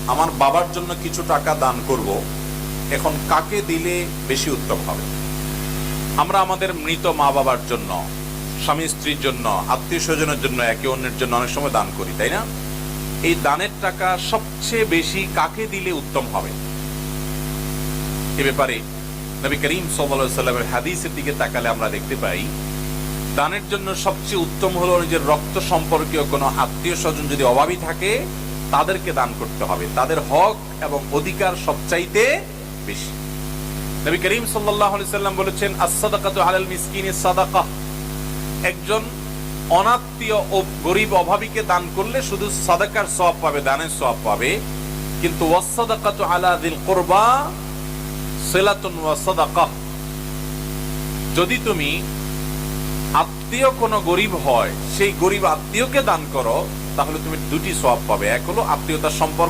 আমার বাবার জন্য কিছু টাকা দান করব, এখন কাকে দিলে বেশি উত্তম হবে? আমরা আমাদের মৃত মা বাবার জন্য, স্বামী স্ত্রীর জন্য, আত্মীয় স্বজনের জন্য, একে অন্যের জন্য অনেক সময় দান করি, তাই না? এই দানের টাকা সবচেয়ে বেশি কাকে দিলে উত্তম হবে? এ ব্যাপারে নবী করিম সাল্লাল্লাহু আলাইহি ওয়াসাল্লামের হাদিসের দিকে তাকালে আমরা দেখতে পাই, দানের জন্য সবচেয়ে উত্তম হলো নিজের রক্ত সম্পর্কীয় কোনো আত্মীয় স্বজন যদি অভাবী থাকে তাদেরকে দান করতে হবে। তাদের হক এবং অধিকার সবচাইতে বেশি। নবী করিম সাল্লাল্লাহু আলাইহি ওয়াসাল্লাম বলেছেন, আস-সাদাকাতু আলাল মিসকিনি সাদাকাহ। একজন অনাত্মীয় ও গরিব অভাবীকে দান করলে শুধু সাদাকার সওয়াব পাবে, দানের সওয়াব পাবে, কিন্তু ওয়াস-সাদাকাতু আলা যিল কুরবা সিলাতুন ওয়া সাদাকাহ। যদি তুমি আত্মীয় কোনো গরিব হয়, সেই গরিব আত্মীয়কে দান করো, তাহলে তুমি দুটি সওয়াব পাবে। এক হলো আত্মীয়তার সম্পর্ক